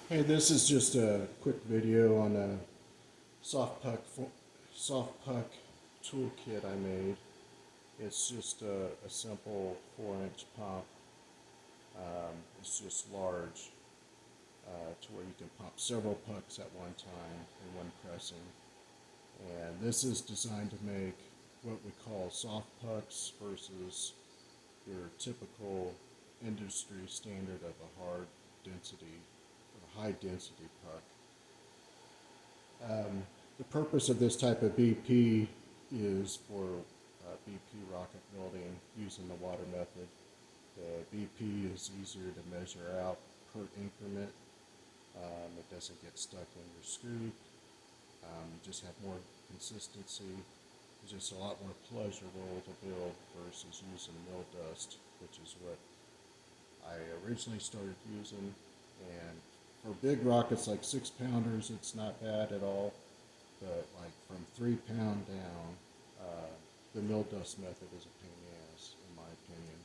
Hey, this is just a quick video on a soft puck toolkit I made. It's just a simple 4-inch pump. It's just large to where you can pump several pucks at one time in one pressing. And this is designed to make what we call soft pucks versus your typical industry standard of a hard density or high density puck. The purpose of this type of BP is for BP rocket building using the water method. The BP is easier to measure out per increment. It doesn't get stuck in your scoop. You just have more consistency. It's just a lot more pleasurable to build versus using mill dust, which is what I originally started using. And for big rockets like 6 pounders, it's not bad at all. But like from 3 pound down, the mill dust method is a pain in the ass, in my opinion.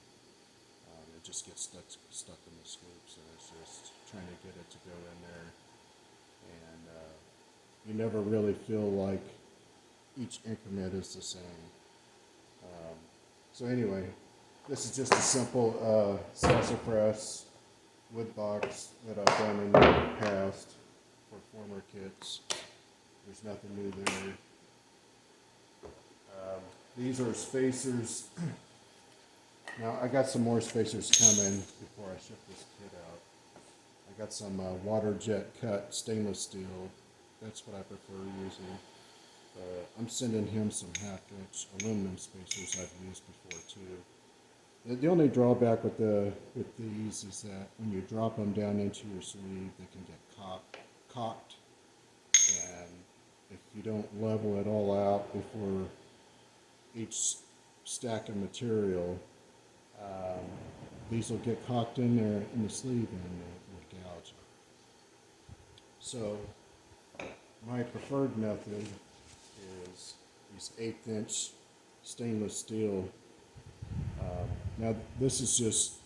It just gets stuck in the scoops, and it's just trying to get it to go in there, and you never really feel like each increment is the same. So anyway, this is just a simple sassafras wood box that I've done in the past for former kits. There's nothing new there. These are spacers. Now I got some more spacers coming before I ship this kit out. I got some water jet cut stainless steel. That's what I prefer using. I'm sending him some 1/2 inch aluminum spacers I've used before too. The only drawback with these is that when you drop them down into your sleeve, they can get cocked, and if you don't level it all out before each stack of material, um, these will get cocked in there in the sleeve and it will gouge you. So my preferred method is these 1/8 inch stainless steel. Now this is just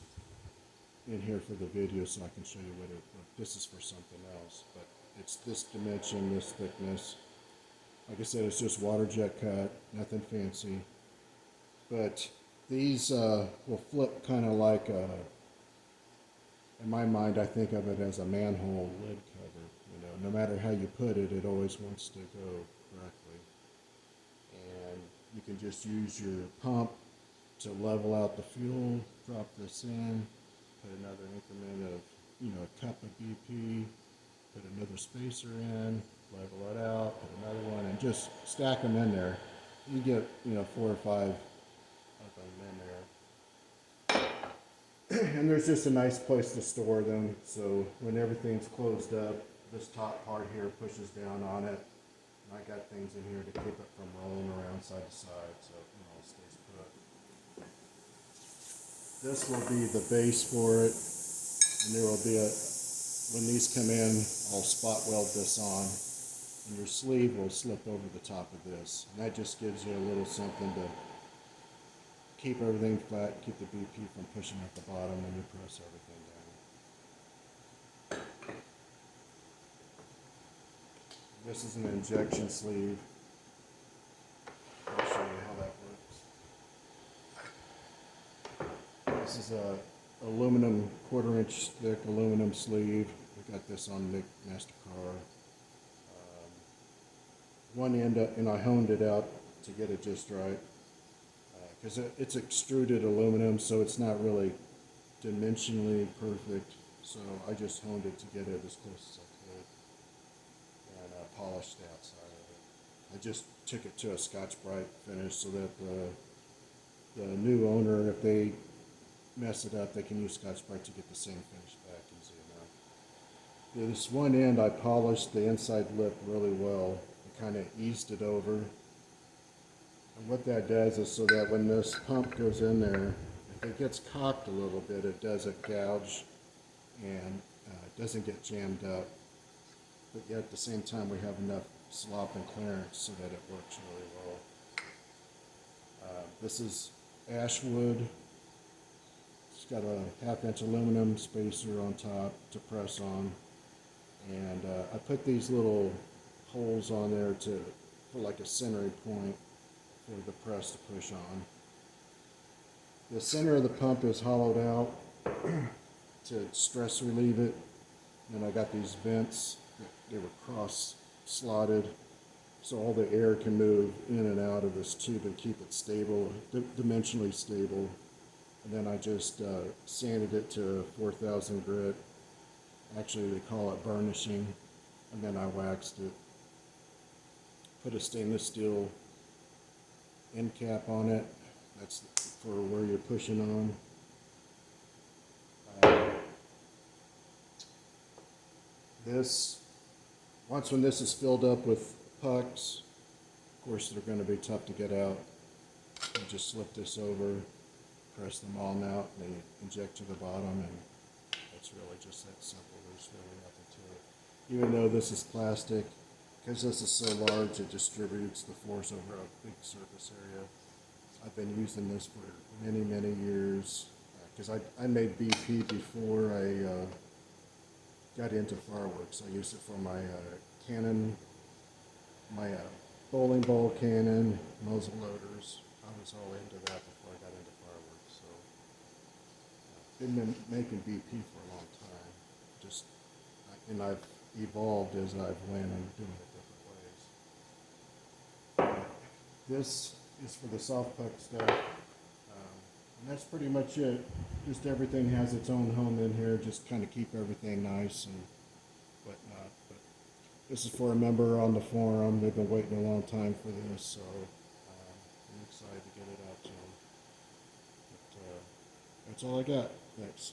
in here for the video so I can show you what this is for something else, but it's this dimension, this thickness. Like I said, it's just water jet cut, nothing fancy. But these will flip kind of like in my mind, I think of it as a manhole lid cover. You know, no matter how you put it, it always wants to go correctly. And you can just use your pump to level out the fuel, drop this in, put another increment of, a cup of BP, put another spacer in, level it out, put another one, and just stack them in there. You get, 4 or 5 of them in there. And there's just a nice place to store them, so when everything's closed up, this top part here pushes down on it. And I got things in here to keep it from rolling around side to side, so it stays put. This will be the base for it, and there will be when these come in, I'll spot weld this on, and your sleeve will slip over the top of this. And that just gives you a little something to keep everything flat, keep the BP from pushing at the bottom when you press everything down. This is an injection sleeve. I'll show you how that works. This is a aluminum 1/4 inch thick aluminum sleeve. We got this on Nick Mastercar. One end, and I honed it out to get it just right, because it's extruded aluminum, so it's not really dimensionally perfect. So I just honed it to get it as close as I could, and polished the outside of it. I just took it to a Scotch-Brite finish so that the new owner, if they mess it up, they can use Scotch-Brite to get the same finish back easy enough. This one end, I polished the inside lip really well. I kind of eased it over. And what that does is so that when this pump goes in there, if it gets cocked a little bit, it doesn't gouge and it doesn't get jammed up. But yet at the same time, we have enough slop and clearance so that it works really well. This is Ashwood. It's got a 1/2 inch aluminum spacer on top to press on. And I put these little holes on there for like a centering point for the press to push on. The center of the pump is hollowed out to stress relieve it. And I got these vents, they were cross slotted, so all the air can move in and out of this tube and keep it stable, dimensionally stable. And then I just sanded it to 4,000 grit. Actually, they call it burnishing. And then I waxed it. Put a stainless steel end cap on it. That's for where you're pushing on. When this is filled up with pucks, of course they're going to be tough to get out. You just slip this over, press them all out, and they inject to the bottom, and it's really just that simple. There's really nothing to it. Even though this is plastic, because this is so large, it distributes the force over a big surface area. I've been using this for many, many years, because I made BP before I got into fireworks. I used it for my cannon, my bowling ball cannon, muzzle loaders. I was all into that before I got into fireworks. So been making BP for a long time. And I've evolved as I've went and doing it different ways. This is for the soft puck stuff. And that's pretty much it. Just everything has its own home in here. Just kind of keep everything nice and whatnot. But this is for a member on the forum. They've been waiting a long time for this, so I'm excited to get it out to them. But that's all I got. Thanks.